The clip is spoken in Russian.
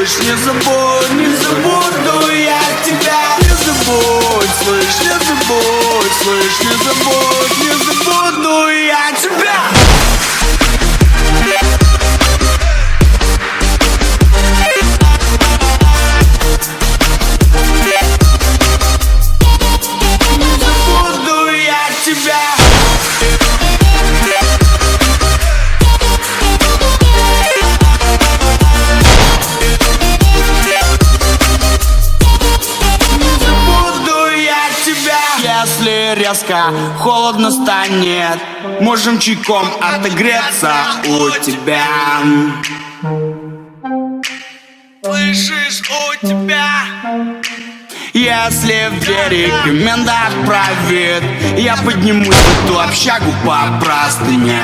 слышь, не забудь, не забуду я тебя. Не забудь, слышь, не забудь, слышь, не забудь, не забуду я тебя. Если резко холодно станет, можем чайком отогреться у тебя. Слышишь, у тебя. Если в двери команда отправит, я поднимусь в эту общагу по простыням.